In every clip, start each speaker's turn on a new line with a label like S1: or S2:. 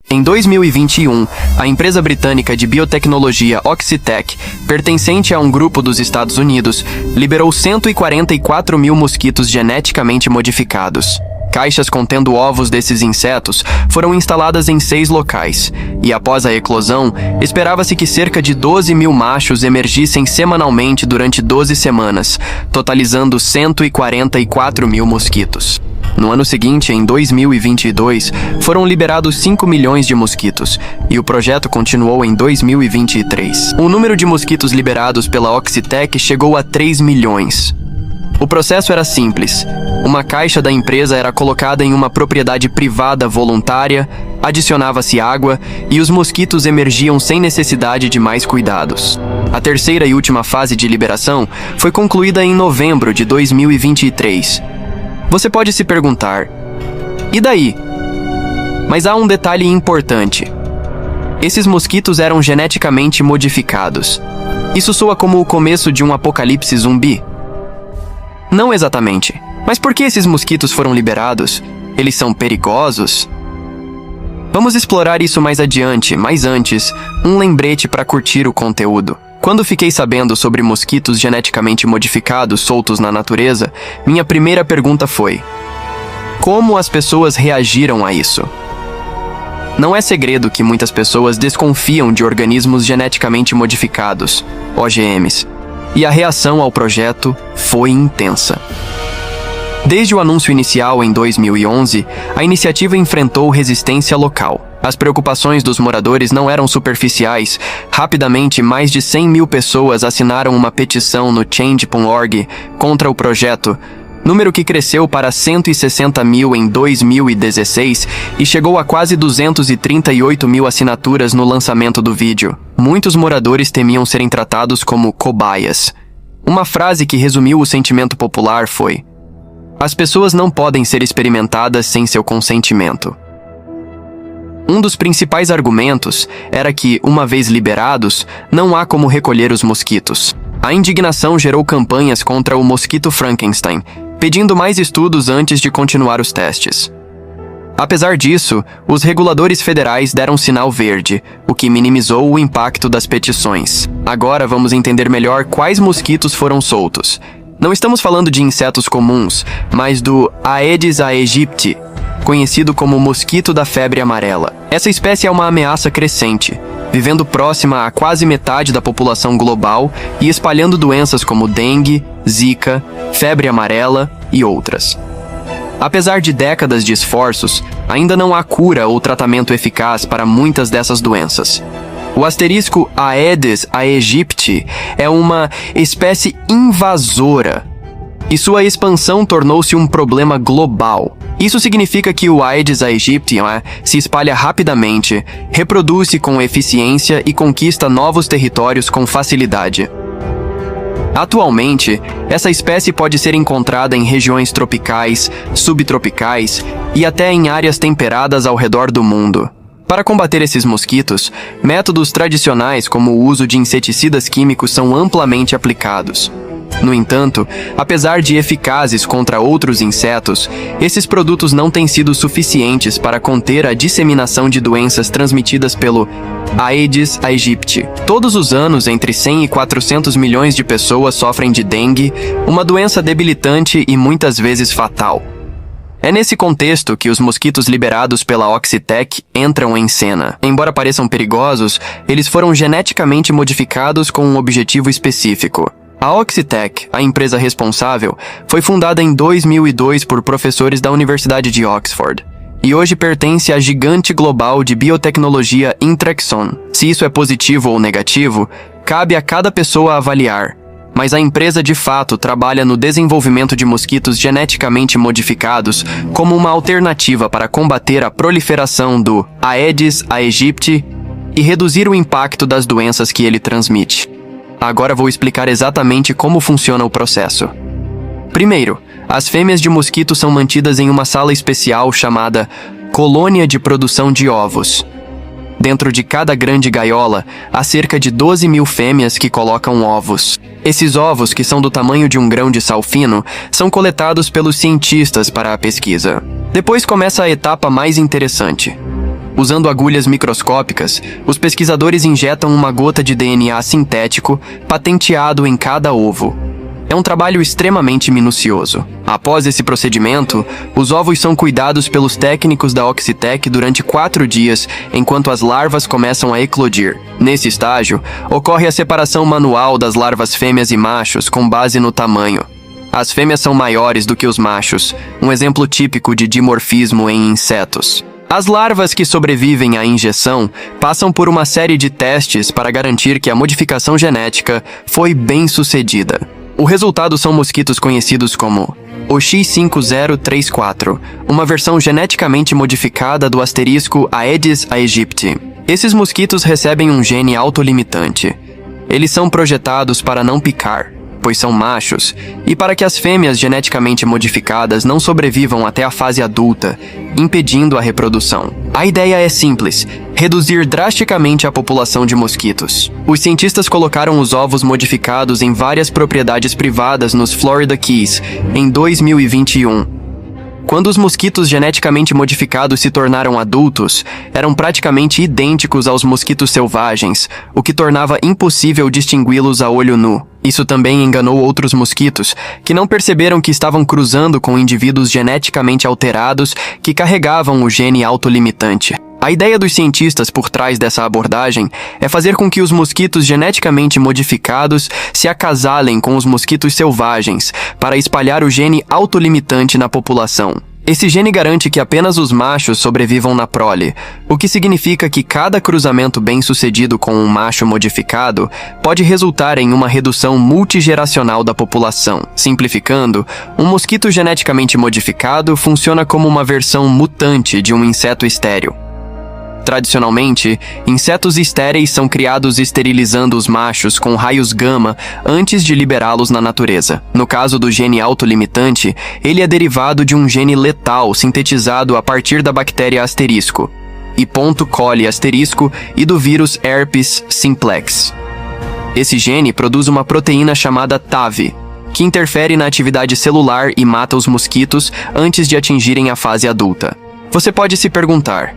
S1: Em 2021, a empresa britânica de biotecnologia Oxitec, pertencente a um grupo dos Estados Unidos, liberou 144 mil mosquitos geneticamente modificados. Caixas contendo ovos desses insetos foram instaladas em 6 locais, e após a eclosão, esperava-se que cerca de 12 mil machos emergissem semanalmente durante 12 semanas, totalizando 144 mil mosquitos. No ano seguinte, em 2022, foram liberados 5 milhões de mosquitos, e o projeto continuou em 2023. O número de mosquitos liberados pela Oxitec chegou a 3 milhões. O processo era simples. Uma caixa da empresa era colocada em uma propriedade privada voluntária, adicionava-se água e os mosquitos emergiam sem necessidade de mais cuidados. A terceira e última fase de liberação foi concluída em novembro de 2023. Você pode se perguntar, e daí? Mas há um detalhe importante. Esses mosquitos eram geneticamente modificados. Isso soa como o começo de um apocalipse zumbi? Não exatamente. Mas por que esses mosquitos foram liberados? Eles são perigosos? Vamos explorar isso mais adiante, mas antes, um lembrete para curtir o conteúdo. Quando fiquei sabendo sobre mosquitos geneticamente modificados soltos na natureza, minha primeira pergunta foi: como as pessoas reagiram a isso? Não é segredo que muitas pessoas desconfiam de organismos geneticamente modificados, OGMs, e a reação ao projeto foi intensa. Desde o anúncio inicial em 2011, a iniciativa enfrentou resistência local. As preocupações dos moradores não eram superficiais. Rapidamente, mais de 100 mil pessoas assinaram uma petição no Change.org contra o projeto, número que cresceu para 160 mil em 2016 e chegou a quase 238 mil assinaturas no lançamento do vídeo. Muitos moradores temiam serem tratados como cobaias. Uma frase que resumiu o sentimento popular foi: as pessoas não podem ser experimentadas sem seu consentimento. Um dos principais argumentos era que, uma vez liberados, não há como recolher os mosquitos. A indignação gerou campanhas contra o mosquito Frankenstein, pedindo mais estudos antes de continuar os testes. Apesar disso, os reguladores federais deram sinal verde, o que minimizou o impacto das petições. Agora vamos entender melhor quais mosquitos foram soltos. Não estamos falando de insetos comuns, mas do Aedes aegypti, conhecido como mosquito da febre amarela. Essa espécie é uma ameaça crescente, vivendo próxima a quase metade da população global e espalhando doenças como dengue, zika, febre amarela e outras. Apesar de décadas de esforços, ainda não há cura ou tratamento eficaz para muitas dessas doenças. O asterisco Aedes aegypti é uma espécie invasora, e sua expansão tornou-se um problema global. Isso significa que o Aedes aegypti se espalha rapidamente, reproduz-se com eficiência e conquista novos territórios com facilidade. Atualmente, essa espécie pode ser encontrada em regiões tropicais, subtropicais e até em áreas temperadas ao redor do mundo. Para combater esses mosquitos, métodos tradicionais como o uso de inseticidas químicos são amplamente aplicados. No entanto, apesar de eficazes contra outros insetos, esses produtos não têm sido suficientes para conter a disseminação de doenças transmitidas pelo Aedes aegypti. Todos os anos, entre 100 e 400 milhões de pessoas sofrem de dengue, uma doença debilitante e muitas vezes fatal. É nesse contexto que os mosquitos liberados pela Oxitec entram em cena. Embora pareçam perigosos, eles foram geneticamente modificados com um objetivo específico. A Oxitec, a empresa responsável, foi fundada em 2002 por professores da Universidade de Oxford, e hoje pertence à gigante global de biotecnologia Intrexon. Se isso é positivo ou negativo, cabe a cada pessoa avaliar, mas a empresa de fato trabalha no desenvolvimento de mosquitos geneticamente modificados como uma alternativa para combater a proliferação do Aedes aegypti e reduzir o impacto das doenças que ele transmite. Agora vou explicar exatamente como funciona o processo. Primeiro, as fêmeas de mosquito são mantidas em uma sala especial chamada colônia de produção de ovos. Dentro de cada grande gaiola, há cerca de 12 mil fêmeas que colocam ovos. Esses ovos, que são do tamanho de um grão de sal fino, são coletados pelos cientistas para a pesquisa. Depois começa a etapa mais interessante. Usando agulhas microscópicas, os pesquisadores injetam uma gota de DNA sintético patenteado em cada ovo. É um trabalho extremamente minucioso. Após esse procedimento, os ovos são cuidados pelos técnicos da Oxitec durante 4 dias, enquanto as larvas começam a eclodir. Nesse estágio, ocorre a separação manual das larvas fêmeas e machos com base no tamanho. As fêmeas são maiores do que os machos, um exemplo típico de dimorfismo em insetos. As larvas que sobrevivem à injeção passam por uma série de testes para garantir que a modificação genética foi bem sucedida. O resultado são mosquitos conhecidos como o X5034, uma versão geneticamente modificada do asterisco Aedes aegypti. Esses mosquitos recebem um gene autolimitante. Eles são projetados para não picar, pois são machos, e para que as fêmeas geneticamente modificadas não sobrevivam até a fase adulta, impedindo a reprodução. A ideia é simples: reduzir drasticamente a população de mosquitos. Os cientistas colocaram os ovos modificados em várias propriedades privadas nos Florida Keys em 2021. Quando os mosquitos geneticamente modificados se tornaram adultos, eram praticamente idênticos aos mosquitos selvagens, o que tornava impossível distingui-los a olho nu. Isso também enganou outros mosquitos, que não perceberam que estavam cruzando com indivíduos geneticamente alterados que carregavam o gene autolimitante. A ideia dos cientistas por trás dessa abordagem é fazer com que os mosquitos geneticamente modificados se acasalem com os mosquitos selvagens para espalhar o gene autolimitante na população. Esse gene garante que apenas os machos sobrevivam na prole, o que significa que cada cruzamento bem-sucedido com um macho modificado pode resultar em uma redução multigeracional da população. Simplificando, um mosquito geneticamente modificado funciona como uma versão mutante de um inseto estéril. Tradicionalmente, insetos estéreis são criados esterilizando os machos com raios gama antes de liberá-los na natureza. No caso do gene autolimitante, ele é derivado de um gene letal sintetizado a partir da bactéria asterisco, E. coli asterisco e do vírus herpes simplex. Esse gene produz uma proteína chamada TAV, que interfere na atividade celular e mata os mosquitos antes de atingirem a fase adulta. Você pode se perguntar: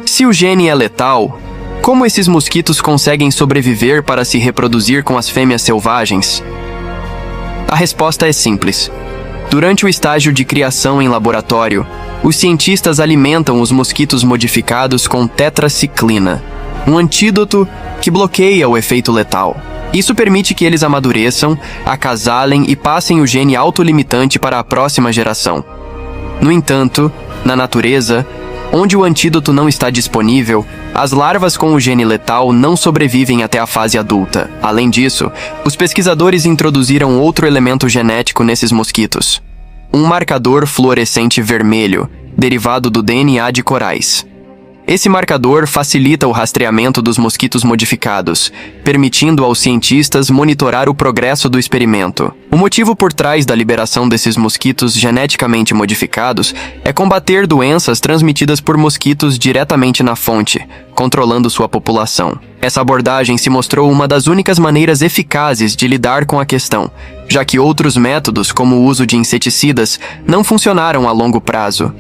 S1: se o gene é letal, como esses mosquitos conseguem sobreviver para se reproduzir com as fêmeas selvagens? A resposta é simples. Durante o estágio de criação em laboratório, os cientistas alimentam os mosquitos modificados com tetraciclina, um antídoto que bloqueia o efeito letal. Isso permite que eles amadureçam, acasalem e passem o gene autolimitante para a próxima geração. No entanto, na natureza, onde o antídoto não está disponível, as larvas com o gene letal não sobrevivem até a fase adulta. Além disso, os pesquisadores introduziram outro elemento genético nesses mosquitos: um marcador fluorescente vermelho, derivado do DNA de corais. Esse marcador facilita o rastreamento dos mosquitos modificados, permitindo aos cientistas monitorar o progresso do experimento. O motivo por trás da liberação desses mosquitos geneticamente modificados é combater doenças transmitidas por mosquitos diretamente na fonte, controlando sua população. Essa abordagem se mostrou uma das únicas maneiras eficazes de lidar com a questão, já que outros métodos, como o uso de inseticidas, não funcionaram a longo prazo.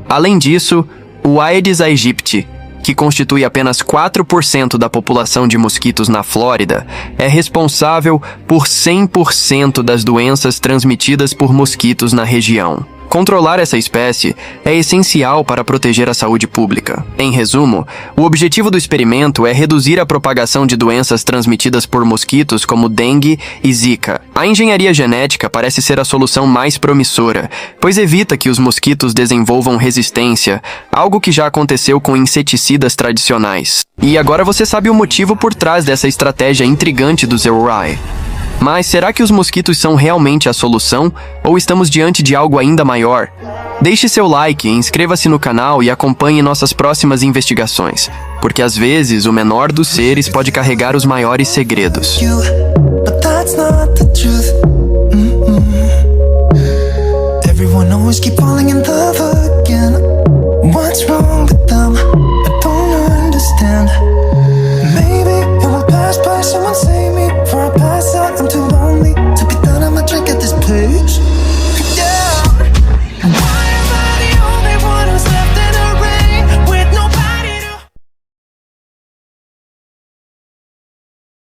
S1: Além disso, o Aedes aegypti, que constitui apenas 4% da população de mosquitos na Flórida, é responsável por 100% das doenças transmitidas por mosquitos na região. Controlar essa espécie é essencial para proteger a saúde pública. Em resumo, o objetivo do experimento é reduzir a propagação de doenças transmitidas por mosquitos como dengue e zika. A engenharia genética parece ser a solução mais promissora, pois evita que os mosquitos desenvolvam resistência, algo que já aconteceu com inseticidas tradicionais. E agora você sabe o motivo por trás dessa estratégia intrigante do Zerorai. Mas será que os mosquitos são realmente a solução, ou estamos diante de algo ainda maior? Deixe seu like, inscreva-se no canal e acompanhe nossas próximas investigações, porque às vezes o menor dos seres pode carregar os maiores segredos. Everyone always keep falling in love again. What's wrong?